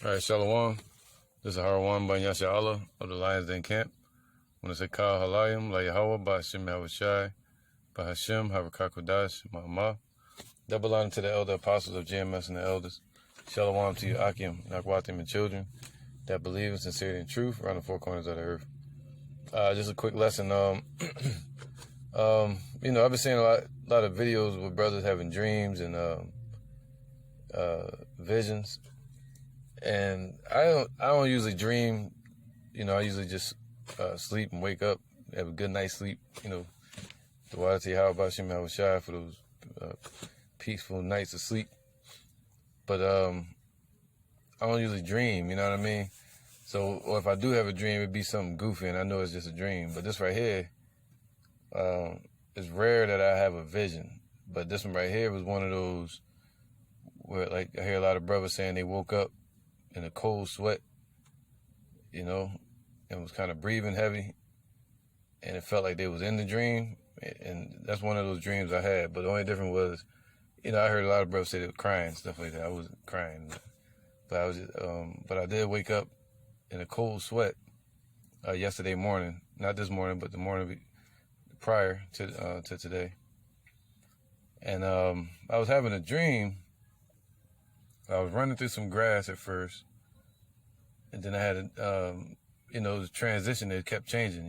All right, Shalom. This is Harwan Ben Yasha Allah of the Lions Den Camp. When I say Kal Halayim, La Yahweh, Ba Hashem Yahushai, Ba Hashem, Havakakodash, Ma'amah. That belonging to the elder apostles of GMS and the elders. Shalom to you, Akim, Nakwatim, and children that believe in sincerity and truth around the four corners of the earth. Just a quick lesson. I've been seeing a lot of videos with brothers having dreams and visions. And I don't usually dream, I usually just sleep and wake up, have a good night's sleep, the Wadati how about Shem Yahushai for those peaceful nights of sleep. But I don't usually dream, you know what I mean? So, or if I do have a dream, it'd be something goofy and I know it's just a dream. But this right here, it's rare that I have a vision. But this one right here was one of those where, like, I hear a lot of brothers saying they woke up in a cold sweat, and was kind of breathing heavy, and it felt like they was in the dream, and that's one of those dreams I had. But the only difference was, I heard a lot of brothers say they were crying, stuff like that. I wasn't crying, but I was just, but I did wake up in a cold sweat yesterday morning, not this morning, but the morning prior to today, and I was having a dream. I was running through some grass at first, and then I had the transition, it kept changing,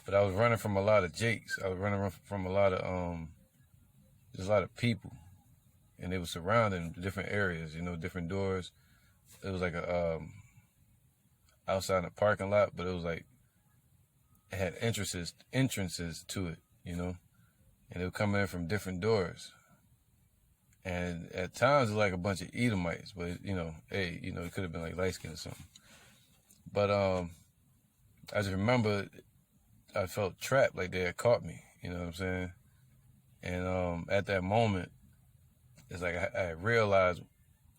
but I was running from a lot of jakes. I was running from a lot of, there's a lot of people, and they were surrounding different areas, different doors. It was like outside in a parking lot, but it was like, it had entrances to it, and they were coming in from different doors. And at times, it's like a bunch of Edomites, but, it could have been like light skin or something. But I just remember I felt trapped, like they had caught me, you know what I'm saying? And at that moment, it's like I realized,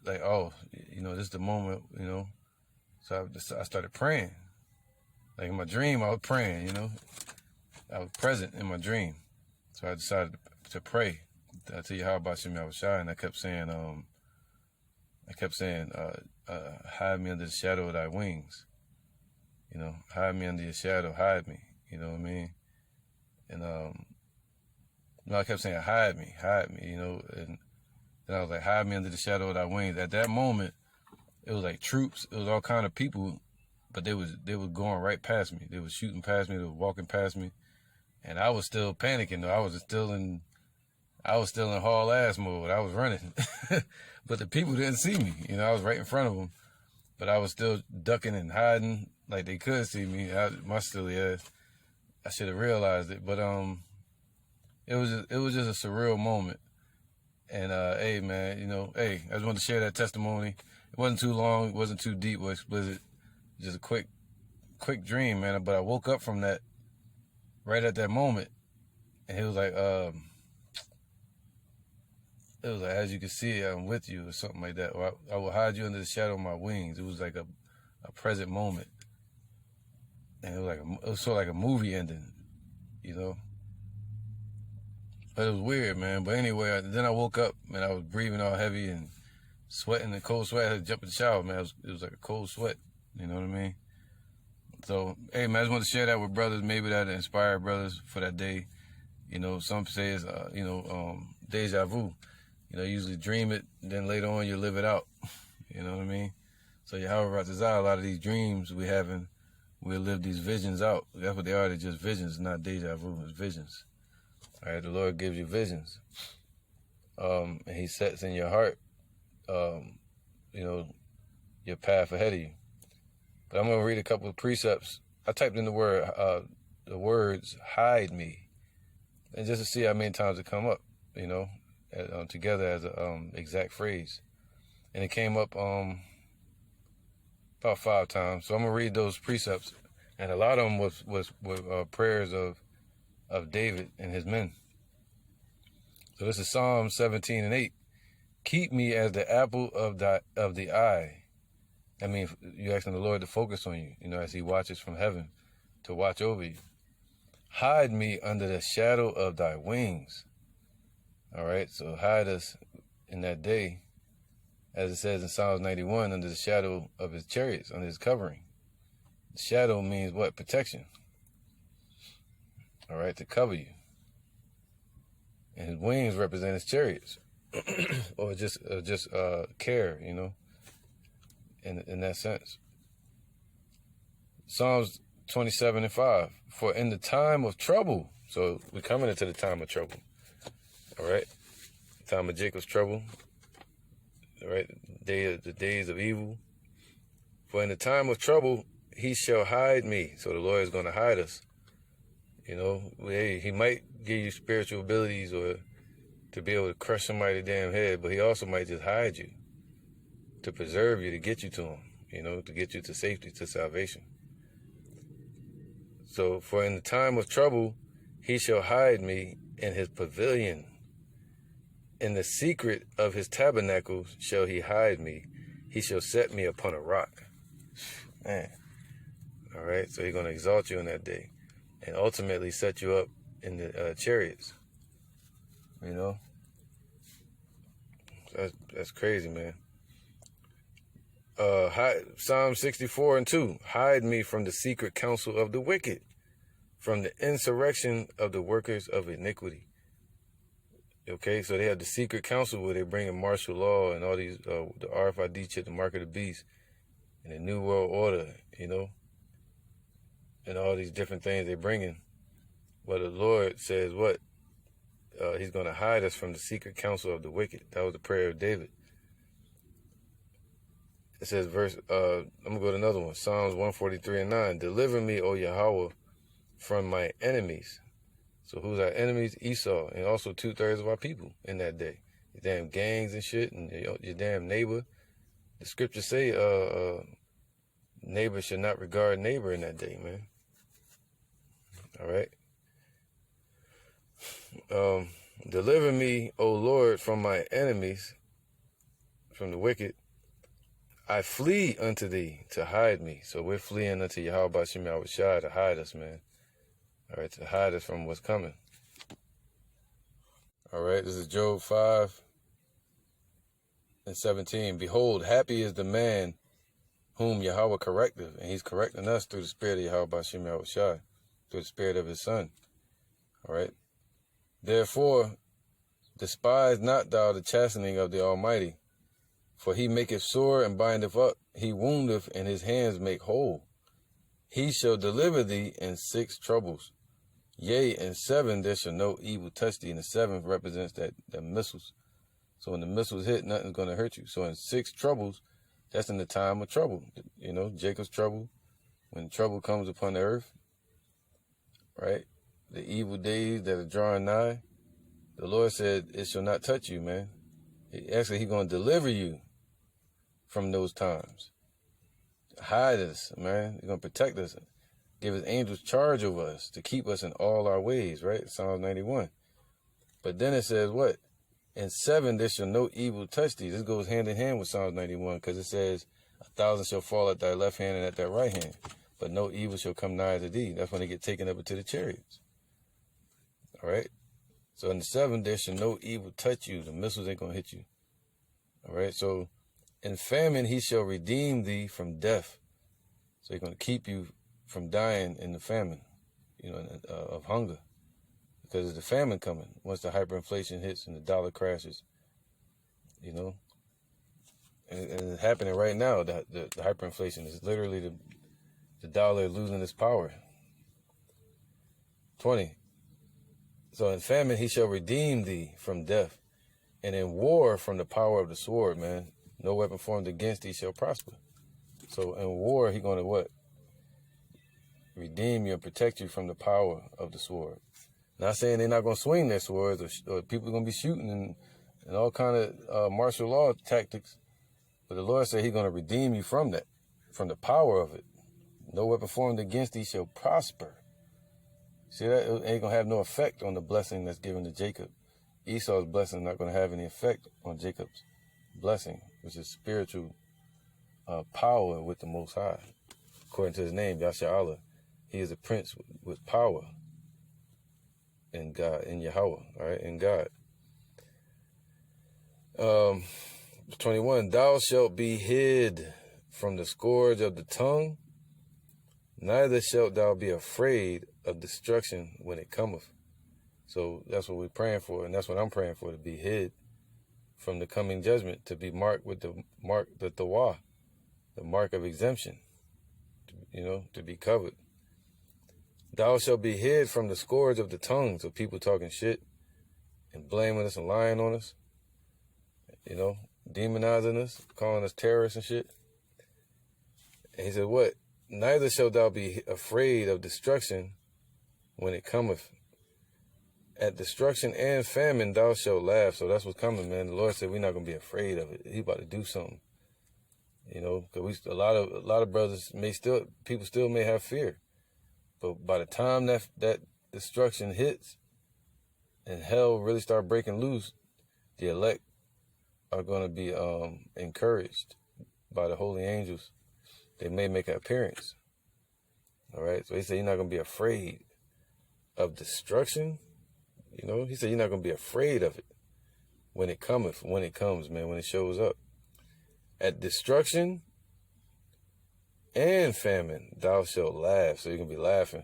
like, oh, this is the moment, So I started praying. Like in my dream, I was praying, I was present in my dream. So I decided to pray. I tell you how about Shem Yahushai, and I kept saying, hide me under the shadow of thy wings. Hide me under your shadow, hide me. You know what I mean? And I kept saying, hide me, and then I was like, hide me under the shadow of thy wings. At that moment, it was like troops, it was all kind of people, but they were going right past me. They were shooting past me, they were walking past me, and I was still panicking though. I was still in haul ass mode. I was running, but the people didn't see me. I was right in front of them, but I was still ducking and hiding like they could see me. My silly ass, I should have realized it, but it was just a surreal moment. And hey man, I just wanted to share that testimony. It wasn't too long, it wasn't too deep or explicit, just a quick dream, man. But I woke up from that right at that moment, and he was like, it was like, as you can see, I'm with you, or something like that. Or I will hide you under the shadow of my wings. It was like a present moment. And it was sort of like a movie ending, But it was weird, man. But anyway, then I woke up, and I was breathing all heavy and sweating, the cold sweat. I had to jump in the shower, man. It was like a cold sweat, you know what I mean? So, hey, man, I just want to share that with brothers. Maybe that'll inspire brothers for that day. Some say it's, deja vu. You usually dream it, then later on you live it out. You know what I mean? So Yahweh Ratazah, a lot of these dreams we'll live these visions out. That's what they are. They're just visions, not deja vu. It's visions. All right, the Lord gives you visions. And he sets in your heart, your path ahead of you. But I'm going to read a couple of precepts. I typed in the words, hide me. And just to see how many times it come up, together as a exact phrase, and it came up about 5 times. So I'm gonna read those precepts, and a lot of them was prayers of David and his men. So this is Psalm 17:8. Keep me as the apple of the eye. I mean, you're asking the Lord to focus on you, as He watches from heaven to watch over you. Hide me under the shadow of thy wings. All right, so hide us in that day as it says in Psalms 91, under the shadow of his chariots, under his covering. Shadow means what? Protection. All right, to cover you. And his wings represent his chariots, or just care, you know, in that sense. Psalms 27:5. For in the time of trouble, so we're coming into the time of trouble. All right, the time of Jacob's trouble. All right, the days of evil. For in the time of trouble, he shall hide me. So the Lord is going to hide us. You know, he might give you spiritual abilities or to be able to crush somebody's damn head, but he also might just hide you to preserve you, to get you to him, you know, to get you to safety, to salvation. So, for in the time of trouble, he shall hide me in his pavilion. In the secret of his tabernacle shall he hide me. He shall set me upon a rock. Man. All right, so he's going to exalt you in that day and ultimately set you up in the chariots. You know? That's crazy, man. Psalm 64:2. Hide me from the secret counsel of the wicked, from the insurrection of the workers of iniquity. Okay, so they have the secret council where they bring in martial law and all these, the RFID chip, the mark of the beast, and the New World Order, you know, and all these different things they bring in. But the Lord says what? He's going to hide us from the secret counsel of the wicked. That was the prayer of David. It says, I'm going to go to another one. Psalms 143:9. Deliver me, O Yahweh, from my enemies. So who's our enemies? Esau, and also 2/3 of our people in that day. Your damn gangs and shit, and your damn neighbor. The scriptures say neighbor should not regard neighbor in that day, man. All right. Deliver me, O Lord, from my enemies, from the wicked. I flee unto thee to hide me. So we're fleeing unto Yahweh B'Shem Yahushua to hide us, man. All right, to hide us from what's coming. All right, this is Job 5:17. Behold, happy is the man whom Yahweh correcteth, and he's correcting us through the spirit of Yahweh B'Shem Yahushua, through the spirit of his son. All right. Therefore, despise not thou the chastening of the Almighty, for he maketh sore and bindeth up. He woundeth, and his hands make whole. He shall deliver thee in 6 troubles. Yea, in 7 there shall no evil touch thee. And the 7th represents the missiles. So when the missiles hit, nothing's going to hurt you. So in 6 troubles, that's in the time of trouble. You know, Jacob's trouble, when trouble comes upon the earth, right? The evil days that are drawing nigh. The Lord said, it shall not touch you, man. Actually, he's going to deliver you from those times. Hide us, man. He's going to protect us. Give his angels charge over us to keep us in all our ways, right? Psalms 91. But then it says what? In 7, there shall no evil touch thee. This goes hand in hand with Psalms 91 because it says, 1,000 shall fall at thy left hand and at thy right hand, but no evil shall come nigh to thee. That's when they get taken up into the chariots. All right? So in the 7, there shall no evil touch you. The missiles ain't going to hit you. All right? So in famine, he shall redeem thee from death. So he's going to keep you from dying in the famine, you know, of hunger. Because there's the famine coming once the hyperinflation hits and the dollar crashes, you know. And it's happening right now. The hyperinflation is literally the dollar losing its power. 20. So in famine he shall redeem thee from death, and in war from the power of the sword, man. No weapon formed against thee shall prosper. So in war he going to what? Redeem you and protect you from the power of the sword. Not saying they're not going to swing their swords or people are going to be shooting and all kind of martial law tactics. But the Lord said he's going to redeem you from that, from the power of it. No weapon formed against thee shall prosper. See that? It ain't going to have no effect on the blessing that's given to Jacob. Esau's blessing is not going to have any effect on Jacob's blessing, which is spiritual power with the Most High. According to his name, Yasha, he is a prince with power in God, in Yahweh, all right, in God. 21, thou shalt be hid from the scourge of the tongue, neither shalt thou be afraid of destruction when it cometh. So that's what we're praying for, and that's what I'm praying for, to be hid from the coming judgment, to be marked with the mark, the tawah, the mark of exemption, to be covered. Thou shalt be hid from the scourge of the tongue, so people talking shit and blaming us and lying on us, demonizing us, calling us terrorists and shit. And he said, what? Neither shalt thou be afraid of destruction when it cometh. At destruction and famine thou shalt laugh. So that's what's coming, man. The Lord said we're not gonna be afraid of it. He about to do something. Because a lot of brothers people still may have fear. But by the time that destruction hits and hell really start breaking loose, the elect are going to be encouraged by the holy angels. They may make an appearance. All right? So he said you're not going to be afraid of destruction. He said you're not going to be afraid of it when it comes, man, when it shows up. At destruction and famine, thou shalt laugh. So you can be laughing.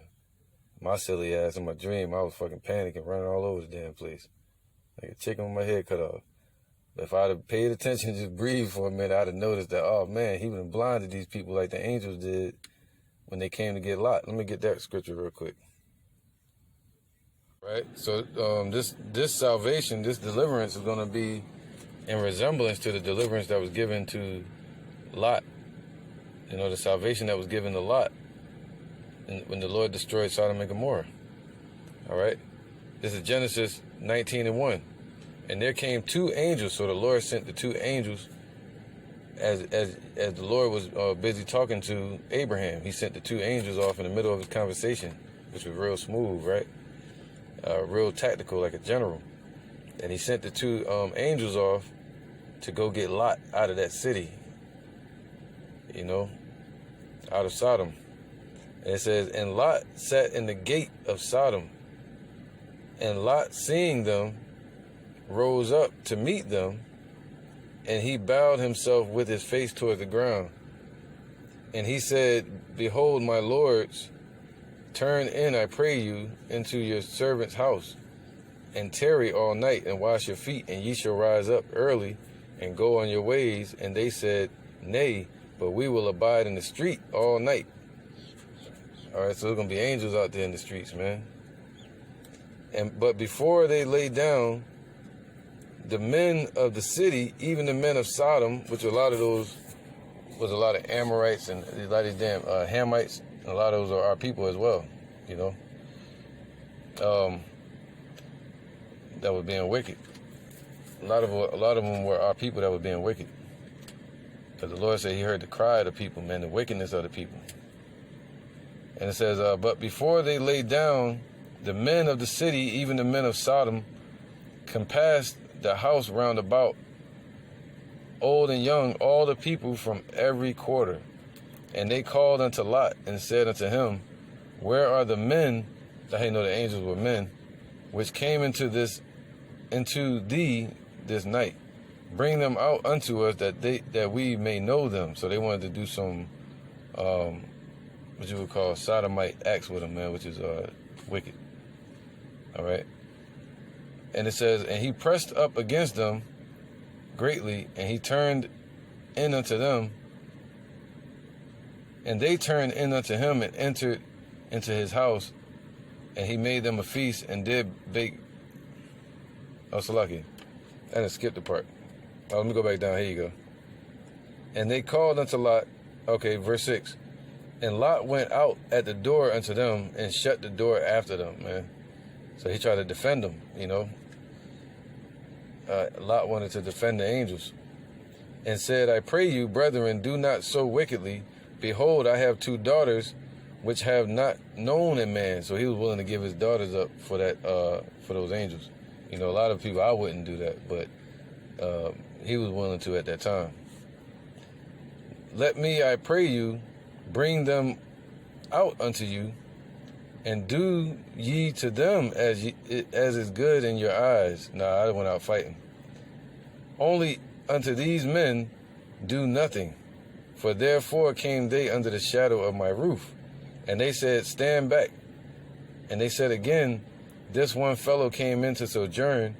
My silly ass in my dream, I was fucking panicking, running all over the damn place. Like a chicken with my head cut off. But if I'd have paid attention, just breathe for a minute, I'd have noticed that, oh man, he would have blinded these people like the angels did when they came to get Lot. Let me get that scripture real quick. Right? So this salvation, this deliverance is going to be in resemblance to the deliverance that was given to Lot. The salvation that was given to Lot when the Lord destroyed Sodom and Gomorrah. All right? This is Genesis 19:1. And there came two angels. So the Lord sent the two angels as the Lord was busy talking to Abraham. He sent the two angels off in the middle of his conversation, which was real smooth, right? Real tactical, like a general. And he sent the two angels off to go get Lot out of that city, out of Sodom. And it says, and Lot sat in the gate of Sodom, and Lot, seeing them, rose up to meet them, and he bowed himself with his face toward the ground. And he said, behold, my lords, turn in, I pray you, into your servant's house, and tarry all night, and wash your feet, and ye shall rise up early, and go on your ways. And they said, nay, but we will abide in the street all night. All right, so there's going to be angels out there in the streets, man. But before they lay down, the men of the city, even the men of Sodom, which a lot of those was a lot of Amorites and a lot of these damn Hamites, and a lot of those are our people as well, that were being wicked. A lot of them were our people that were being wicked. Because the Lord said he heard the cry of the people, man, the wickedness of the people. And it says, but before they lay down, the men of the city, even the men of Sodom, compassed the house round about, old and young, all the people from every quarter. And they called unto Lot and said unto him, where are the men, that the angels were men, which came into thee this night? Bring them out unto us that we may know them. So they wanted to do some what you would call sodomite acts with them, man, which is wicked. All right. And it says, and he pressed up against them greatly, and he turned in unto them, and they turned in unto him and entered into his house, and he made them a feast and did bake. Oh, Salaki. I didn't skip the part. Oh, let me go back down. Here you go. And they called unto Lot. Okay, verse 6. And Lot went out at the door unto them and shut the door after them, man. So he tried to defend them, Lot wanted to defend the angels. And said, I pray you, brethren, do not so wickedly. Behold, I have two daughters which have not known a man. So he was willing to give his daughters up for that, for those angels. A lot of people, I wouldn't do that, but he was willing to at that time. Let me, I pray you, bring them out unto you, and do ye to them as is good in your eyes. Nah, I went out fighting. Only unto these men do nothing, for therefore came they under the shadow of my roof. And they said, stand back. And they said again, this one fellow came in to sojourn,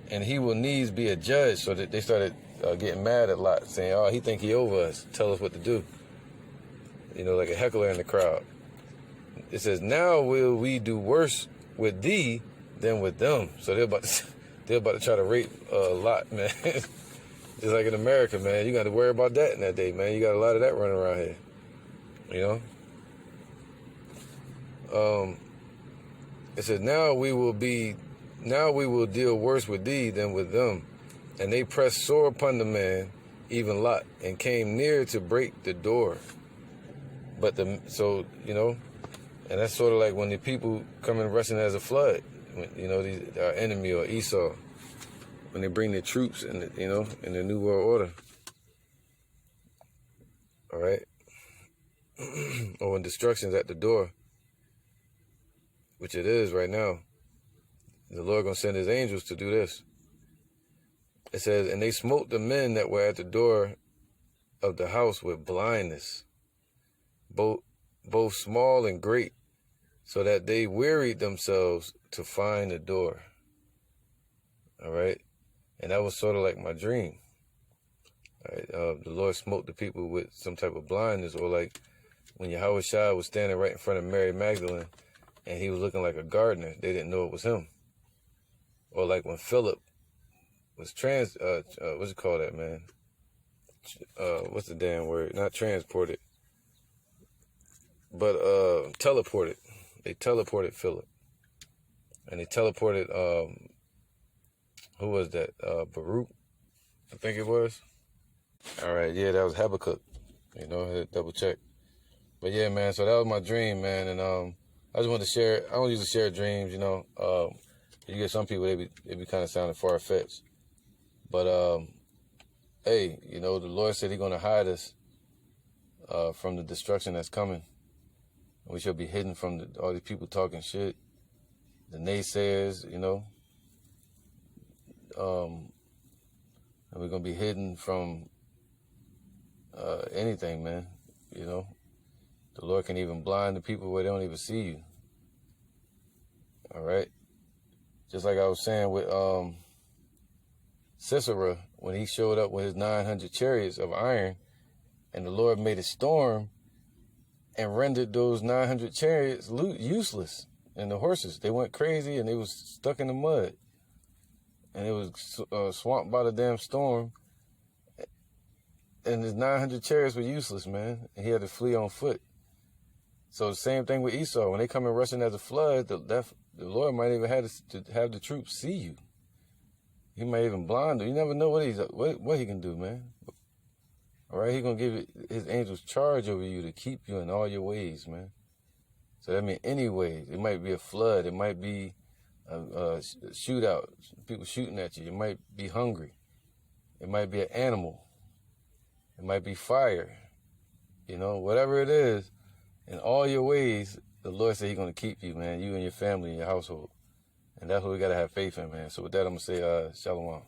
and he will needs be a judge. So that they started getting mad at Lot, saying, oh, he think he over us, tell us what to do. You know, like a heckler in the crowd. It says, now will we do worse with thee than with them. So they're about to try to rape Lot, man. Just like in America, man. You got to worry about that in that day, man. You got a lot of that running around here. You know? It says, now we will deal worse with thee than with them. And they pressed sore upon the man, even Lot, and came near to break the door. But so, you know, and that's sort of like when the people come in rushing as a flood, when, you know, our enemy or Esau, when they bring their troops in, you know, in the New World Order. All right. Or when destruction's at the door, which it is right now. The Lord gonna send his angels to do this. It says, and they smote the men that were at the door of the house with blindness, both small and great, so that they wearied themselves to find the door. All right. And that was sort of like my dream. All right. The Lord smote the people with some type of blindness, or like when Yahweh Shai was standing right in front of Mary Magdalene and he was looking like a gardener, they didn't know it was him. Or like when Philip was what's it called that, man? What's the damn word? Not transported, but teleported. They teleported Philip. And they teleported, who was that? Baruch, I think it was. All right, yeah, that was Habakkuk. You know, I had to double check. But yeah, man, so that was my dream, man. And I just wanted to share, I don't usually share dreams, you know. You get some people, they be kind of sounding far-fetched. But, hey, you know, the Lord said he's going to hide us from the destruction that's coming. We shall be hidden from all these people talking shit, the naysayers, you know. And we're going to be hidden from anything, man, you know. The Lord can even blind the people where they don't even see you. All right. Just like I was saying with Sisera, when he showed up with his 900 chariots of iron, and the Lord made a storm and rendered those 900 chariots useless. And the horses, they went crazy and they was stuck in the mud. And it was swamped by the damn storm. And his 900 chariots were useless, man. And he had to flee on foot. So the same thing with Esau. When they come in rushing as a flood, the Lord might even have to have the troops see you. He might even blind them. You never know what he can do, man. All right, he's going to give his angels charge over you to keep you in all your ways, man. So that means any ways. It might be a flood. It might be a shootout, people shooting at you. You might be hungry. It might be an animal. It might be fire. You know, whatever it is, in all your ways, the Lord said he's going to keep you, man, you and your family and your household. And that's what we got to have faith in, man. So with that, I'm going to say shalom.